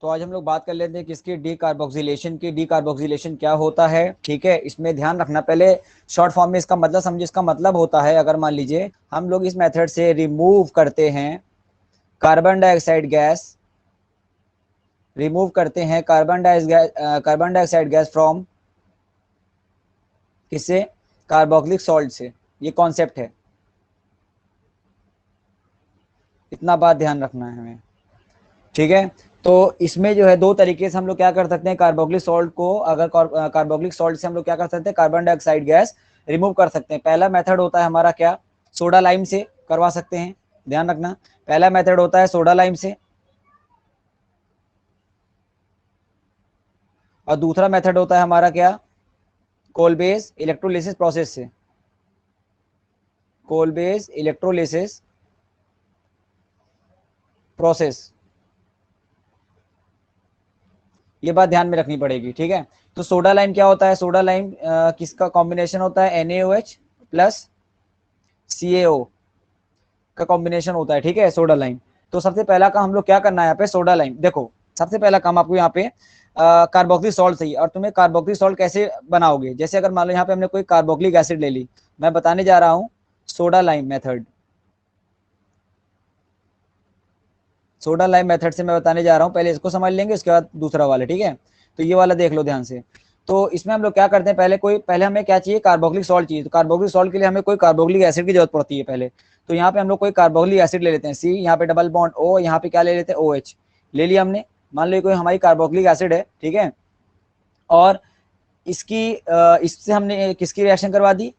तो आज हम लोग बात कर लेते हैं किसकी, डीकार्बोक्सिलेशन की। डीकार्बोक्सिलेशन क्या होता है, ठीक है, इसमें ध्यान रखना। पहले शॉर्ट फॉर्म में इसका मतलब समझिए। इसका मतलब होता है, अगर मान लीजिए हम लोग इस मेथड से रिमूव करते हैं कार्बन डाइऑक्साइड गैस, रिमूव करते हैं कार्बन डाइऑक्साइड गैस फ्रॉम, किससे, कार्बोक्सिलिक सॉल्ट से। ये कॉन्सेप्ट है, इतना बात ध्यान रखना है हमें, ठीक है। तो इसमें जो है दो तरीके से हम लोग क्या कर सकते हैं, कार्बोक्सिलिक सॉल्ट को, अगर कार्बोक्सिलिक सॉल्ट से हम लोग क्या कर सकते हैं, कार्बन डाइऑक्साइड गैस रिमूव कर सकते हैं। पहला मेथड होता है हमारा क्या, सोडा लाइम से करवा सकते हैं, ध्यान रखना। पहला मेथड होता है सोडा लाइम से, और दूसरा मेथड होता है हमारा क्या, कोलबेस इलेक्ट्रोलिसिस प्रोसेस से। कोलबेस इलेक्ट्रोलिसिस प्रोसेस, ये बात ध्यान में रखनी पड़ेगी, ठीक है। तो सोडा लाइम क्या होता है, सोडा लाइम किसका कॉम्बिनेशन होता है, NaOH प्लस CaO का कॉम्बिनेशन होता है, ठीक है, सोडा लाइम। तो सबसे पहला काम हम लोग क्या करना है यहाँ पे, सोडा लाइम, देखो सबसे पहला काम आपको यहाँ पे कार्बोक्सिलिक सॉल्ट चाहिए। और तुम्हें कार्बोक्सिलिक सॉल्ट कैसे बनाओगे, जैसे अगर मान लो यहाँ पे हमने कोई कार्बोक्सिलिक एसिड ले ली, मैं बताने जा रहा हूँ soda lime method. Soda lime method से मैं बताने जा रहा हूँ, पहले इसको समझ लेंगे, उसके बाद दूसरा वाला, ठीक है। तो ये वाला देख लो ध्यान से। तो इसमें हम लोग क्या करते हैं, पहले हमें क्या चाहिए, कार्बोक्सिलिक सॉल्ट चाहिए। तो कार्बोक्सिलिक सॉल्ट के लिए हमें कोई कार्बोक्सिलिक एसिड की जरूरत पड़ती है पहले। तो यहाँ पे हम लोग कोई कार्बोक्सिलिक एसिड ले लेते हैं, C, यहाँ पे डबल बॉन्ड O, यहाँ पे क्या ले लेते हैं, OH ले लिया हमने। मान लो कोई हमारी कार्बोक्सिलिक एसिड है, ठीक है। और इससे हमने किसकी रिएक्शन करवा दी,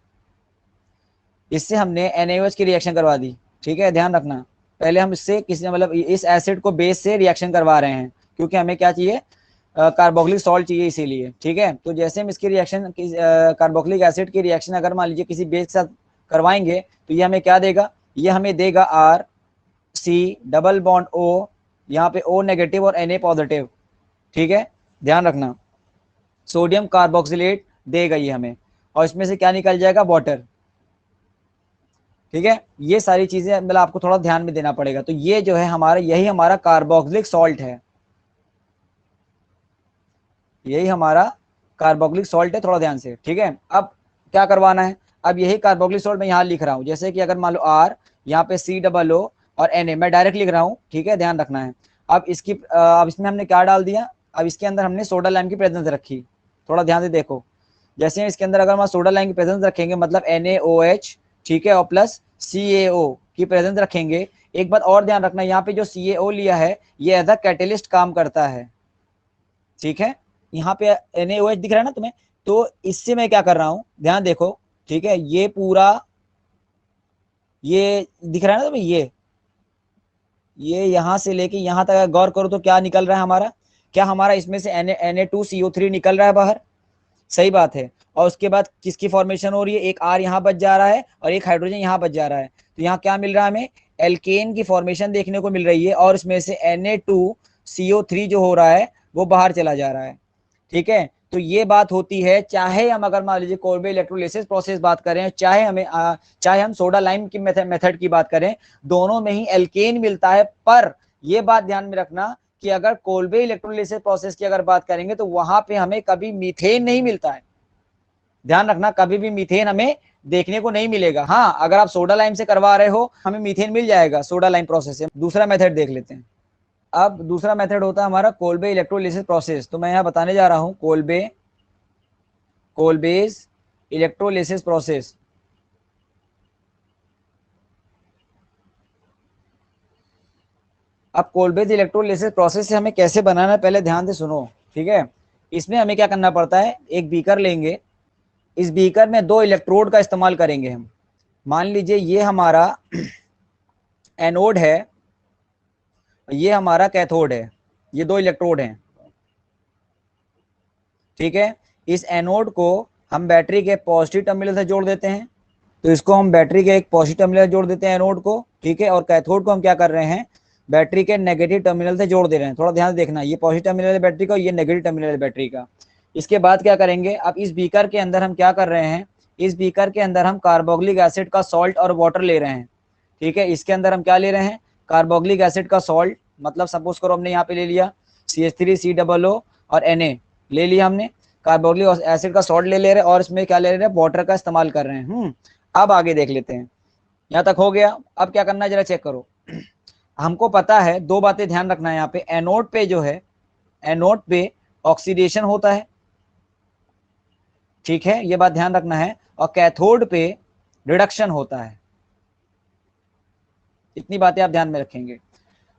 इससे हमने NaOH की रिएक्शन करवा दी, ठीक है, ध्यान रखना। पहले हम इससे किसी मतलब इस एसिड को बेस से रिएक्शन करवा रहे हैं, क्योंकि हमें क्या चाहिए, कार्बोक्सिलिक सॉल्ट चाहिए इसीलिए, ठीक है। तो जैसे हम इसकी रिएक्शन कार्बोक्सिलिक एसिड की रिएक्शन अगर मान लीजिए किसी बेस के साथ करवाएंगे, तो ये हमें क्या देगा, ये हमें देगा RC डबल बॉन्ड O, यहाँ पे O नेगेटिव और Na पॉजिटिव, ठीक है, ध्यान रखना। सोडियम कार्बोक्सिलेट देगा ये हमें, और इसमें से क्या निकल जाएगा, वाटर, ठीक है। ये सारी चीजें मतलब आपको थोड़ा ध्यान में देना पड़ेगा। तो ये जो है हमारा, यही हमारा कार्बोक्सिलिक सॉल्ट है, यही हमारा कार्बोक्सिलिक सॉल्ट है, थोड़ा ध्यान से, ठीक है। अब क्या करवाना है, अब यही कार्बोक्सिलिक सॉल्ट मैं यहाँ लिख रहा हूँ, जैसे कि अगर मान लो R, यहाँ पे COO और Na, मैं डायरेक्ट लिख रहा हूँ, ठीक है, ध्यान रखना है। अब अब इसमें हमने क्या डाल दिया, अब इसके अंदर हमने सोडा लाइम की प्रेजेंस रखी, थोड़ा ध्यान से देखो। जैसे इसके अंदर अगर हम सोडा लाइम की प्रेजेंस रखेंगे, मतलब NaOH, ठीक है, और प्लस CaO की प्रेजेंस रखेंगे। एक बात और ध्यान रखना, यहाँ पे जो CaO लिया है, ये एज अ कैटेलिस्ट काम करता है, ठीक है। यहाँ पे NaOH दिख रहा है ना तुम्हें, तो इससे मैं क्या कर रहा हूं, ध्यान देखो, ठीक है, ये पूरा, ये दिख रहा है ना तुम्हें, ये यहां से लेके यहां तक गौर करो तो क्या निकल रहा है हमारा, क्या हमारा इसमें से Na2CO3 निकल रहा है बाहर, सही बात है। और उसके बाद किसकी फॉर्मेशन हो रही है, एक R यहाँ बच जा रहा है और एक हाइड्रोजन यहाँ बच जा रहा है। तो यहाँ क्या मिल रहा है हमें, एल्केन की फॉर्मेशन देखने को मिल रही है, और इसमें से Na2CO3 जो हो रहा है वो बाहर चला जा रहा है, ठीक है। तो ये बात होती है, चाहे हम अगर मान लीजिए कोलबे इलेक्ट्रोलिसिस प्रोसेस बात करें, चाहे हम सोडा लाइम की मेथड की बात करें, दोनों में ही एल्केन मिलता है। पर ये बात ध्यान में रखना कि अगर कोलबे इलेक्ट्रोलिसिस प्रोसेस की अगर बात करेंगे, तो वहां पे हमें कभी मीथेन नहीं मिलता है, ध्यान रखना, कभी भी मीथेन हमें देखने को नहीं मिलेगा। हाँ, अगर आप सोडा लाइम से करवा रहे हो, हमें मीथेन मिल जाएगा सोडा लाइम प्रोसेस से। दूसरा मेथड देख लेते हैं। अब दूसरा मेथड होता है हमारा कोलबे इलेक्ट्रोलिसिस प्रोसेस। तो मैं यहाँ बताने जा रहा हूँ कोलबेस इलेक्ट्रोलिसिस प्रोसेस। अब कोलबेस इलेक्ट्रोलिसिस प्रोसेस से हमें कैसे बनाना है, पहले ध्यान से सुनो, ठीक है। इसमें हमें क्या करना पड़ता है, एक बीकर लेंगे, इस बीकर में दो इलेक्ट्रोड का इस्तेमाल करेंगे हम। मान लीजिए ये हमारा एनोड है, ये हमारा कैथोड है, ये दो इलेक्ट्रोड हैं, ठीक है। इस एनोड को हम बैटरी के पॉजिटिव टर्मिनल से जोड़ देते हैं, तो इसको हम बैटरी के एक पॉजिटिव टर्मिनल जोड़ देते हैं एनोड को, ठीक है। और कैथोड को हम क्या कर रहे हैं, बैटरी के नेगेटिव टर्मिनल से जोड़ दे रहे हैं। थोड़ा ध्यान देखना, ये पॉजिटिव टर्मिनल है बैटरी का, ये नेगेटिव टर्मिनल है बैटरी का। इसके बाद क्या करेंगे, अब इस बीकर के अंदर हम क्या कर रहे हैं, इस बीकर के अंदर हम कार्बोक्सिलिक एसिड का सॉल्ट और वाटर ले रहे हैं, ठीक है। इसके अंदर हम क्या ले रहे हैं, कार्बोक्सिलिक एसिड का सॉल्ट, मतलब सपोज करो हमने यहाँ पे ले लिया CH3COO और Na ले लिया हमने, कार्बोक्सिलिक एसिड का सॉल्ट ले रहे हैं और इसमें क्या ले रहे हैं, वाटर का इस्तेमाल कर रहे हैं। अब आगे देख लेते हैं, यहाँ तक हो गया। अब क्या करना है जरा चेक करो। हमको पता है दो बातें ध्यान रखना है यहाँ पे, एनोड पे जो है, एनोड पे ऑक्सीडेशन होता है, ठीक है, ये बात ध्यान रखना है, और कैथोड पे रिडक्शन होता है। इतनी बातें आप ध्यान में रखेंगे।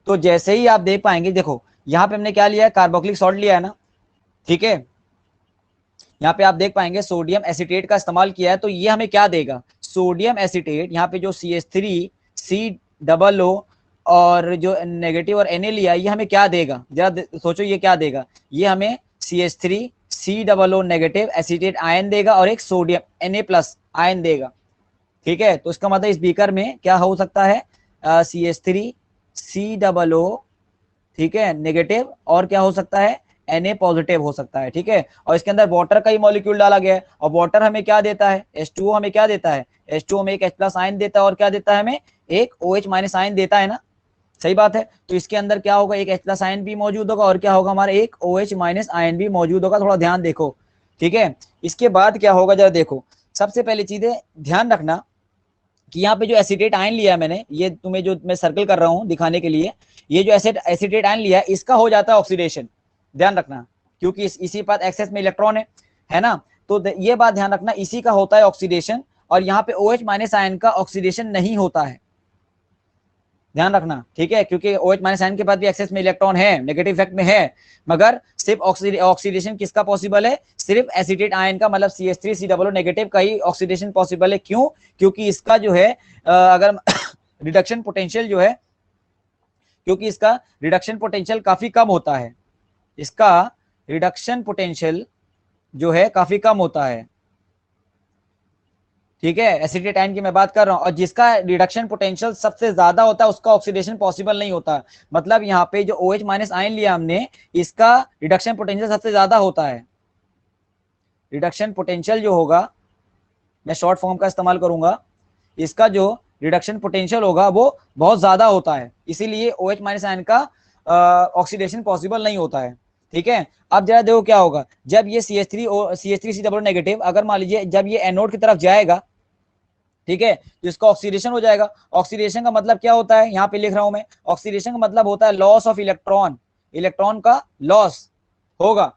तो जैसे ही आप देख पाएंगे, देखो यहाँ पे हमने क्या लिया है, कार्बोक्सिलिक सॉल्ट लिया है ना, ठीक है, यहाँ पे आप देख पाएंगे सोडियम एसिटेट का इस्तेमाल किया है, तो ये हमें क्या देगा, सोडियम एसिटेट, यहाँ पे जो CH3COO और जो नेगेटिव और Na लिया, ये हमें क्या देगा, जरा सोचो ये क्या देगा, ये हमें CH3COO नेगेटिव एसिटेट आयन देगा और एक सोडियम Na+ आयन देगा, ठीक है। तो इसका मतलब इस बीकर में क्या हो सकता है, CH3COO, ठीक है, नेगेटिव, और क्या हो सकता है, Na पॉजिटिव हो सकता है, ठीक है। और इसके अंदर वाटर का ही मॉलिक्यूल डाला गया है, और वाटर हमें क्या देता है, H2O हमें क्या देता है, H2O में एक H+ आयन देता है, और क्या देता है हमें, एक OH- आयन देता है ना, सही बात है। तो इसके अंदर क्या होगा, एक H+ आयन भी मौजूद होगा, और क्या होगा हमारा, एक OH- आयन भी मौजूद होगा, थोड़ा ध्यान देखो, ठीक है। इसके बाद क्या होगा जरा देखो, सबसे पहले चीजें ध्यान रखना कि यहाँ पे जो एसिटेट आयन लिया है मैंने, ये तुम्हें जो मैं सर्कल कर रहा हूँ दिखाने के लिए, ये जो एसिटेट आयन लिया है, इसका हो जाता है ऑक्सीडेशन, ध्यान रखना, क्योंकि इसी पास एक्सेस में इलेक्ट्रॉन है ना। तो ये बात ध्यान रखना, इसी का होता है ऑक्सीडेशन, और यहाँ पे OH- आयन का ऑक्सीडेशन नहीं होता है, ध्यान रखना, ठीक है, क्योंकि OH- आयन के पास भी एक्सेस में इलेक्ट्रॉन है, नेगेटिव इफेक्ट में है, मगर सिर्फ ऑक्सीडेशन किसका पॉसिबल है, सिर्फ एसिटेट आयन का, मतलब CH3COO नेगेटिव का ही ऑक्सीडेशन पॉसिबल है। क्यों, क्योंकि इसका जो है अगर रिडक्शन पोटेंशियल जो है, क्योंकि इसका रिडक्शन पोटेंशियल काफी कम होता है, इसका रिडक्शन पोटेंशियल जो है काफी कम होता है, ठीक है, एसिटेट आयन की मैं बात कर रहा हूं, और जिसका रिडक्शन पोटेंशियल सबसे ज्यादा होता है उसका ऑक्सीडेशन पॉसिबल नहीं होता। मतलब यहाँ पे जो OH- आयन लिया हमने, इसका रिडक्शन पोटेंशियल सबसे ज्यादा होता है, रिडक्शन पोटेंशियल जो होगा, मैं शॉर्ट फॉर्म का इस्तेमाल करूंगा, इसका जो रिडक्शन पोटेंशियल होगा वो बहुत ज्यादा होता है, इसीलिए OH- आयन का ऑक्सीडेशन पॉसिबल नहीं होता है, ठीक है। अब जरा देखो क्या होगा, जब ये CH3COO नेगेटिव, अगर मान लीजिए जब ये एनोड की तरफ जाएगा, ठीक है, तो इसका ऑक्सीडेशन हो जाएगा। ऑक्सीडेशन का मतलब क्या होता है, यहाँ पे लिख रहा हूं मैं, ऑक्सीडेशन का मतलब होता है लॉस ऑफ इलेक्ट्रॉन, इलेक्ट्रॉन का लॉस होगा,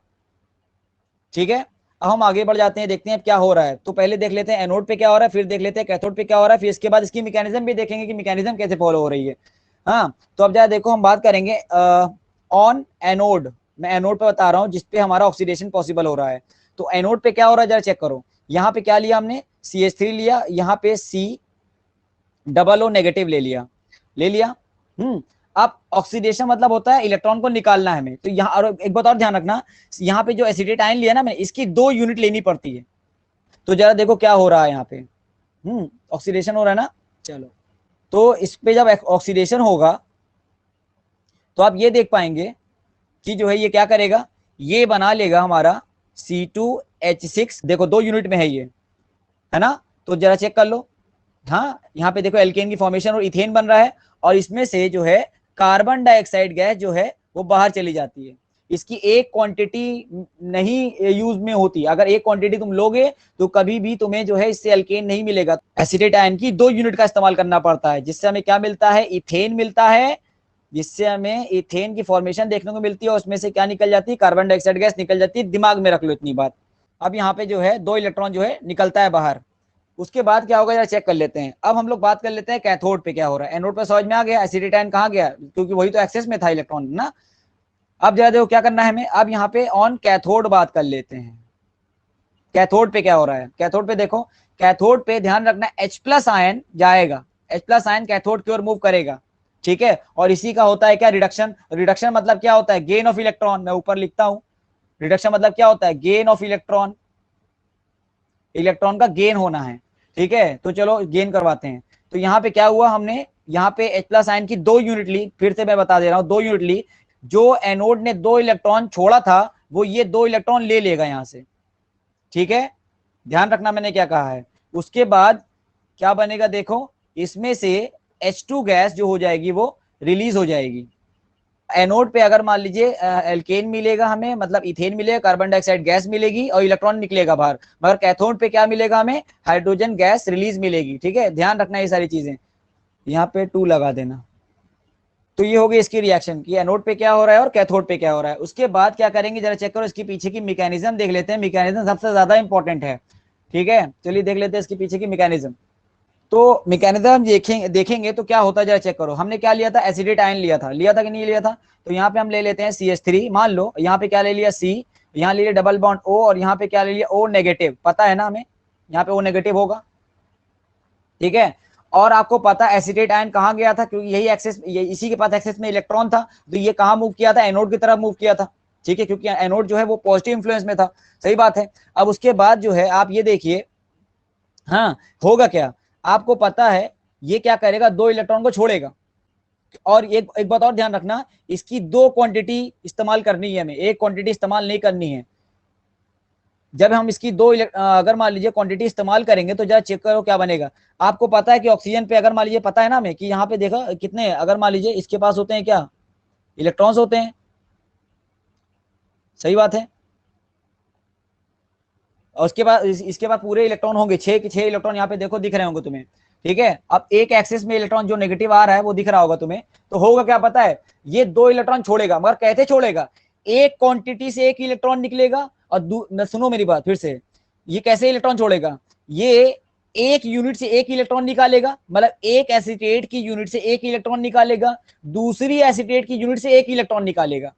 ठीक है। अब हम आगे बढ़ जाते हैं, देखते हैं क्या हो रहा है। तो पहले देख लेते हैं एनोड पे क्या हो रहा है, फिर देख लेते हैं कैथोड पे क्या हो रहा है, फिर इसके बाद इसकी मैकेनिज्म भी देखेंगे कि मैकेनिज्म कैसे फॉलो हो रही है। हाँ, तो अब जरा देखो हम बात करेंगे ऑन एनोड, मैं एनोड पे बता रहा हूँ जिसपे हमारा ऑक्सीडेशन पॉसिबल हो रहा है। तो एनोड पे क्या हो रहा है जरा चेक करो, यहाँ पे क्या लिया हमने, CH3 लिया, यहाँ पे COO नेगेटिव ले लिया, ले लिया। अब ऑक्सीडेशन मतलब होता है इलेक्ट्रॉन को निकालना है हमें। तो यहाँ और एक बात और ध्यान रखना, यहाँ पे जो एसिटेट आयन लिया ना मैंने, इसकी 2 यूनिट लेनी पड़ती है। तो जरा देखो क्या हो रहा है यहाँ पे, ऑक्सीडेशन हो रहा है ना, चलो। तो इस पे जब ऑक्सीडेशन होगा तो आप ये देख पाएंगे कि जो है ये क्या करेगा, ये बना लेगा हमारा C2H6, देखो 2 यूनिट में है ये, है ना। तो जरा चेक कर लो, हाँ, यहाँ पे देखो एल्केन की फॉर्मेशन और इथेन बन रहा है, और इसमें से जो है कार्बन डाइऑक्साइड गैस जो है वो बाहर चली जाती है। इसकी एक क्वांटिटी नहीं यूज में होती, अगर एक क्वांटिटी तुम लोगे तो कभी भी तुम्हें जो है इससे एल्केन नहीं मिलेगा। एसिटेट आयन की 2 यूनिट का इस्तेमाल करना पड़ता है, जिससे हमें क्या मिलता है, इथेन मिलता है, जिससे हमें इथेन की फॉर्मेशन देखने को मिलती है, और उसमें से क्या निकल जाती है, कार्बन डाइऑक्साइड गैस निकल जाती है। दिमाग में रख लो इतनी बात। अब यहाँ पे जो है 2 इलेक्ट्रॉन जो है निकलता है बाहर। उसके बाद क्या होगा जरा चेक कर लेते हैं। अब हम लोग बात कर लेते हैं कैथोड पे क्या हो रहा है। एनोड पे समझ में आ गया, एसिटेट आयन कहाँ गया, क्योंकि वही तो एक्सेस में था इलेक्ट्रॉन ना। अब जरा देखो क्या करना है हमें, अब यहाँ पे ऑन कैथोड बात कर लेते हैं। कैथोड पे क्या हो रहा है, कैथोड पे देखो, कैथोड पे ध्यान रखना H+ आयन जाएगा, H+ आयन कैथोड की ओर मूव करेगा, ठीक है। और इसी का होता है क्या, रिडक्शन। रिडक्शन मतलब क्या होता है, गेन ऑफ इलेक्ट्रॉन, मैं ऊपर लिखता हूं, रिडक्शन मतलब क्या होता है, गेन ऑफ इलेक्ट्रॉन, इलेक्ट्रॉन का गेन होना है, ठीक है। तो चलो गेन करवाते हैं। तो यहाँ पे क्या हुआ, हमने यहाँ पे H+ आयन की 2 यूनिट ली, फिर से मैं बता दे रहा हूँ 2 यूनिट ली। जो एनोड ने 2 इलेक्ट्रॉन छोड़ा था वो ये 2 इलेक्ट्रॉन ले लेगा यहाँ से, ठीक है। ध्यान रखना मैंने क्या कहा है। उसके बाद क्या बनेगा देखो, इसमें से H2 गैस जो हो जाएगी वो रिलीज हो जाएगी, एनोड पे अगर मान लीजिए एल्केन मिलेगा हमें, मतलब इथेन मिलेगा, कार्बन डाइऑक्साइड गैस मिलेगी और इलेक्ट्रॉन निकलेगा बाहर, मगर कैथोड पे क्या मिलेगा हमें, हाइड्रोजन गैस रिलीज मिलेगी। ठीक है, ध्यान रखना ये सारी चीजें, यहाँ पे 2 लगा देना। तो ये हो गई इसकी रिएक्शन कि एनोड पे क्या हो रहा है और कैथोड पे क्या हो रहा है। उसके बाद क्या करेंगे, जरा चेक करो इसके पीछे की मैकेनिज्म देख लेते हैं, मैकेनिज्म सबसे ज्यादा इंपॉर्टेंट है। ठीक है, चलिए देख लेते हैं इसके पीछे की मैकेनिज्म। तो मैकेनिज्म देखेंगे तो क्या होता है, जरा चेक करो। हमने क्या लिया था, एसिडेट आयन लिया था कि नहीं लिया था। तो यहाँ पे हम ले लेते हैं CH3, मान लो यहाँ पे क्या ले लिया C, यहाँ ले लिया डबल बॉन्ड O, और यहाँ पे क्या ले लिया O नेगेटिव, पता है ना हमें यहाँ पे O नेगेटिव होगा। ठीक है, और आपको पता एसिडेट आयन कहाँ गया था, क्योंकि यही एक्सेस, इसी के पास एक्सेस में इलेक्ट्रॉन था, तो ये कहाँ मूव किया था, एनोड की तरफ मूव किया था। ठीक है, क्योंकि एनोड जो है वो पॉजिटिव इंफ्लुएंस में था। सही बात है। अब उसके बाद जो है आप ये देखिए, हाँ होगा क्या, आपको पता है ये क्या करेगा, 2 इलेक्ट्रॉन को छोड़ेगा। और एक बात और ध्यान रखना, इसकी 2 क्वांटिटी इस्तेमाल करनी है हमें, एक क्वांटिटी इस्तेमाल नहीं करनी है। जब हम इसकी 2 अगर मान लीजिए क्वांटिटी इस्तेमाल करेंगे तो जरा चेक करो क्या बनेगा। आपको पता है कि ऑक्सीजन पे अगर मान लीजिए, पता है ना हमें कि यहाँ पे देखा कितने, अगर मान लीजिए इसके पास होते हैं क्या, इलेक्ट्रॉन्स होते हैं। सही बात है। और उसके बाद इसके बाद पूरे इलेक्ट्रॉन होंगे, 6 इलेक्ट्रॉन यहाँ पे देखो दिख रहे होंगे तुम्हें। ठीक है, अब एक एक्सिस में इलेक्ट्रॉन जो नेगेटिव आ रहा है वो दिख रहा होगा तुम्हें। तो होगा क्या पता है, ये 2 इलेक्ट्रॉन छोड़ेगा, मगर कैसे छोड़ेगा, एक क्वांटिटी से एक इलेक्ट्रॉन निकलेगा, और सुनो मेरी बात फिर से, ये कैसे इलेक्ट्रॉन छोड़ेगा, ये एक यूनिट से एक इलेक्ट्रॉन निकालेगा, मतलब एक एसीटेट की यूनिट से एक इलेक्ट्रॉन निकालेगा, दूसरी एसीटेट की यूनिट से एक इलेक्ट्रॉन निकालेगा,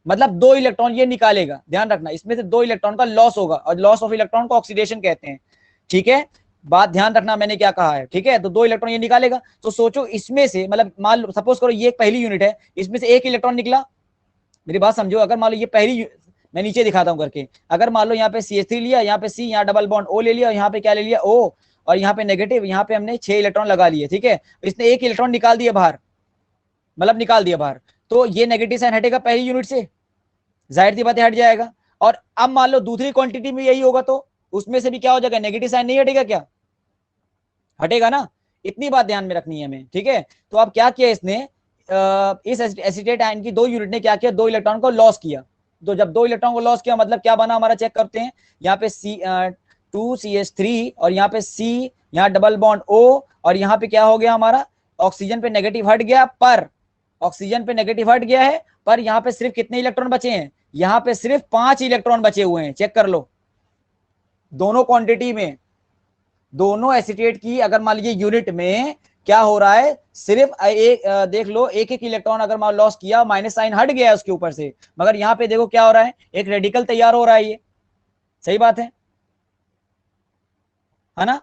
मतलब 2 इलेक्ट्रॉन ये निकालेगा। ध्यान रखना, इसमें से 2 इलेक्ट्रॉन का लॉस होगा, और लॉस ऑफ इलेक्ट्रॉन को ऑक्सीडेशन कहते हैं। ठीक है, बात ध्यान रखना मैंने क्या कहा है। ठीक है, तो 2 इलेक्ट्रॉन ये निकालेगा। तो सोचो इसमें से, मतलब मान लो सपोज करो ये एक पहली यूनिट है, इसमें से एक इलेक्ट्रॉन निकला। मेरी बात समझो, अगर मान लो ये पहली, मैं नीचे दिखाता हूं करके, अगर मान लो यहाँ पे CH3 लिया, यहाँ पे C, यहाँ डबल बॉन्ड O ले लिया, और यहाँ पे क्या ले लिया O, और यहाँ पे नेगेटिव, यहाँ पे हमने 6 इलेक्ट्रॉन लगा लिए। ठीक है, इसने एक इलेक्ट्रॉन निकाल दिया बाहर, मतलब निकाल दिया बाहर, तो ये नेगेटिव साइन हटेगा पहली यूनिट से, जाहिर सी बात है हट जाएगा। और अब मान लो दूसरी क्वांटिटी में यही होगा, तो उसमें से भी क्या हो जाएगा, नेगेटिव साइन नहीं हटेगा क्या, हटेगा ना। इतनी बात ध्यान में रखनी है हमें। ठीक है, तो अब क्या किया इसने, इस एसिटेट आयन की 2 यूनिट ने क्या किया, 2 इलेक्ट्रॉन को लॉस किया। तो जब 2 इलेक्ट्रॉन को लॉस किया मतलब क्या बना हमारा, चेक करते हैं। यहाँ पे C2CH3, और यहाँ पे C, यहाँ डबल बॉन्ड O, और यहाँ पे क्या हो गया हमारा, ऑक्सीजन पे नेगेटिव हट गया, पर ऑक्सीजन पे नेगेटिव हट गया है, पर यहाँ पे सिर्फ कितने इलेक्ट्रॉन बचे हैं, यहाँ पे सिर्फ 5 इलेक्ट्रॉन बचे हुए हैं। चेक कर लो, दोनों क्वांटिटी में, दोनों एसिटेट की अगर मान लीजिए यूनिट में क्या हो रहा है, सिर्फ एक देख लो, एक एक इलेक्ट्रॉन अगर मान लॉस किया, माइनस साइन हट गया है उसके ऊपर से, मगर यहाँ पे देखो क्या हो रहा है, एक रेडिकल तैयार हो रहा है ये। सही बात है ना।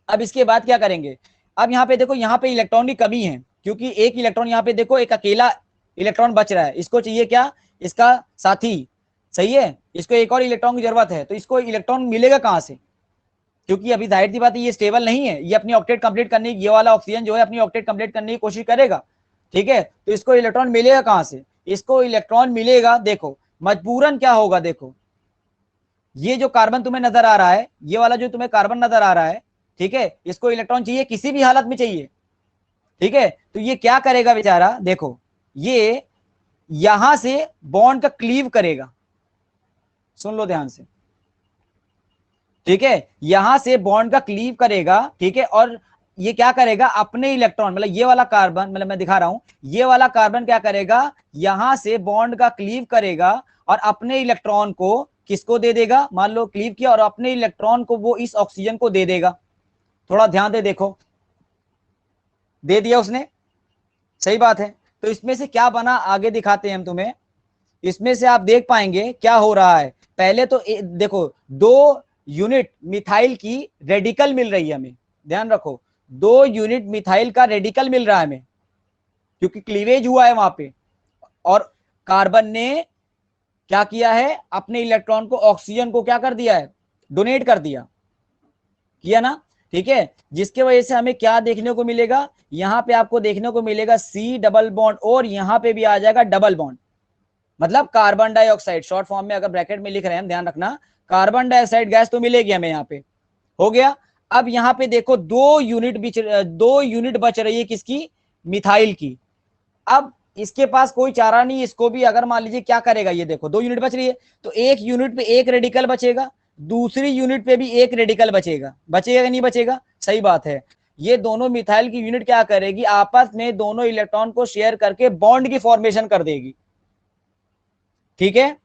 अब इसके बाद क्या करेंगे, अब यहाँ पे देखो, यहाँ पे इलेक्ट्रॉन की कमी है, क्योंकि एक इलेक्ट्रॉन यहाँ पे देखो, एक अकेला इलेक्ट्रॉन बच रहा है, इसको चाहिए क्या, इसका साथी। सही है, इसको एक और इलेक्ट्रॉन की जरूरत है, तो इसको इलेक्ट्रॉन मिलेगा कहां से, क्योंकि अभी जाहिर सी बात है ये स्टेबल नहीं है, ये अपनी ऑक्टेट कंप्लीट करने, ये वाला ऑक्सीजन जो है अपनी ऑक्टेट कंप्लीट करने की कोशिश करेगा। ठीक है, तो इसको इलेक्ट्रॉन मिलेगा कहां से, इसको इलेक्ट्रॉन मिलेगा, देखो मजबूरन क्या होगा, देखो ये जो कार्बन तुम्हें नजर आ रहा है, ये वाला जो तुम्हें कार्बन नजर आ रहा है, ठीक है, इसको इलेक्ट्रॉन चाहिए किसी भी हालत में चाहिए। ठीक है, तो ये क्या करेगा बेचारा, देखो ये यहां से बॉन्ड का क्लीव करेगा, सुन लो ध्यान से। ठीक है, यहां से बॉन्ड का क्लीव करेगा। ठीक है, और ये क्या करेगा, अपने इलेक्ट्रॉन, मतलब ये वाला कार्बन, मतलब मैं दिखा रहा हूं, ये वाला कार्बन क्या करेगा, यहां से बॉन्ड का क्लीव करेगा, और अपने इलेक्ट्रॉन को किसको दे देगा, मान लो क्लीव किया, और अपने इलेक्ट्रॉन को वो इस ऑक्सीजन को दे देगा। थोड़ा ध्यान दे देखो, दे दिया उसने। सही बात है, तो इसमें से क्या बना आगे दिखाते हैं हम तुम्हें। इसमें से आप देख पाएंगे क्या हो रहा है, पहले तो देखो 2 यूनिट मिथाइल की रेडिकल मिल रही है हमें, ध्यान रखो 2 यूनिट मिथाइल का रेडिकल मिल रहा है हमें, क्योंकि क्लीवेज हुआ है वहां पे, और कार्बन ने क्या किया है, अपने इलेक्ट्रॉन को ऑक्सीजन को क्या कर दिया है, डोनेट कर दिया, किया ना। ठीक है, जिसके वजह से हमें क्या देखने को मिलेगा, यहां पे आपको देखने को मिलेगा C डबल बॉन्ड, और यहां पे भी आ जाएगा डबल बॉन्ड, मतलब कार्बन डाइऑक्साइड, शॉर्ट फॉर्म में अगर ब्रैकेट में लिख रहे हैं हम, ध्यान रखना, कार्बन डाइऑक्साइड गैस तो मिलेगी हमें यहाँ पे। हो गया। अब यहाँ पे देखो 2 यूनिट बच रही है किसकी, मिथाइल की। अब इसके पास कोई चारा नहीं, इसको भी अगर मान लीजिए क्या करेगा, ये देखो 2 यूनिट बच रही है, तो एक यूनिट पे एक रेडिकल बचेगा, दूसरी यूनिट पे भी एक रेडिकल बचेगा, बचेगा कि नहीं बचेगा, सही बात है। ये दोनों मिथाइल की यूनिट क्या करेगी, आपस में दोनों इलेक्ट्रॉन को शेयर करके बॉन्ड की फॉर्मेशन कर देगी, ठीक है।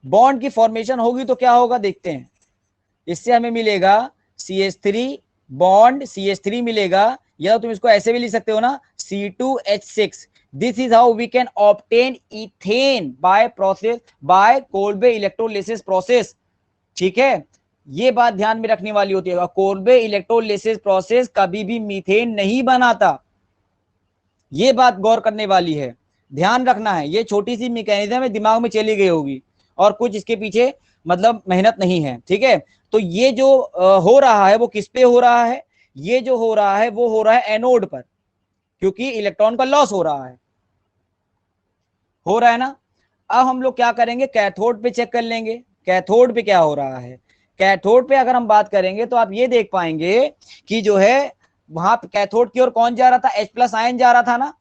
बॉन्ड की फॉर्मेशन होगी तो क्या होगा देखते हैं, इससे हमें मिलेगा CH3 बॉन्ड CH3 मिलेगा, या तुम इसको ऐसे भी लिख सकते हो ना, C2H6। This is how we can obtain ethane by process, by Kolbe electrolysis process, ठीक है। ये बात ध्यान में रखने वाली होती है, कोल्बे इलेक्ट्रोलिसिस प्रोसेस कभी भी मीथेन नहीं बनाता, ये बात गौर करने वाली है, ध्यान रखना है। ये छोटी सी मैकेनिज्म है, दिमाग में चली गई होगी, और कुछ इसके पीछे मतलब मेहनत नहीं है, ठीक है। तो ये जो हो रहा है वो किस पे हो रहा है, ये जो हो रहा है वो हो रहा है एनोड पर, क्योंकि इलेक्ट्रॉन का लॉस हो रहा है ना। अब हम लोग क्या करेंगे, कैथोड पे चेक कर लेंगे, कैथोड पे क्या हो रहा है। कैथोड पे अगर हम बात करेंगे तो आप ये देख पाएंगे कि जो है वहां कैथोड की ओर कौन जा रहा था, H+ आयन जा रहा था ना,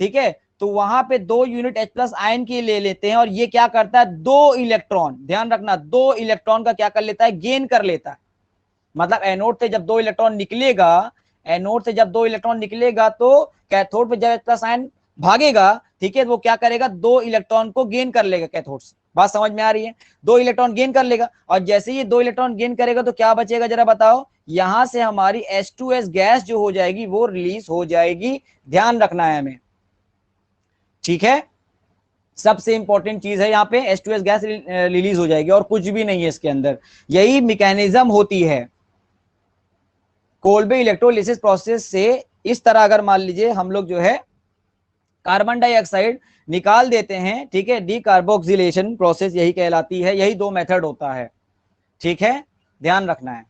ठीक है। तो वहां पे 2 यूनिट H+ आयन की ले लेते हैं, और ये क्या करता है, 2 इलेक्ट्रॉन, ध्यान रखना, 2 इलेक्ट्रॉन का क्या कर लेता है, गेन कर लेता है। मतलब एनोड से जब 2 इलेक्ट्रॉन निकलेगा, एनोड से जब 2 इलेक्ट्रॉन निकलेगा तो कैथोड पे जब H+ आयन भागेगा, ठीक है, वो क्या करेगा, 2 इलेक्ट्रॉन को गेन कर लेगा कैथोड से, बात समझ में आ रही है, 2 इलेक्ट्रॉन गेन कर लेगा, और जैसे ये 2 इलेक्ट्रॉन गेन करेगा तो क्या बचेगा जरा बताओ, यहां से हमारी H2S गैस जो हो जाएगी वो रिलीज हो जाएगी, ध्यान रखना है हमें, ठीक है। सबसे इंपॉर्टेंट चीज है यहाँ पे, H2S गैस रिलीज हो जाएगी और कुछ भी नहीं है इसके अंदर, यही मैकेनिज्म होती है कोल्बे इलेक्ट्रोलिसिस प्रोसेस से। इस तरह अगर मान लीजिए हम लोग जो है कार्बन डाइऑक्साइड निकाल देते हैं, ठीक है, डीकार्बोक्सिलेशन प्रोसेस यही कहलाती है, यही 2 मेथड होता है, ठीक है, ध्यान रखना है।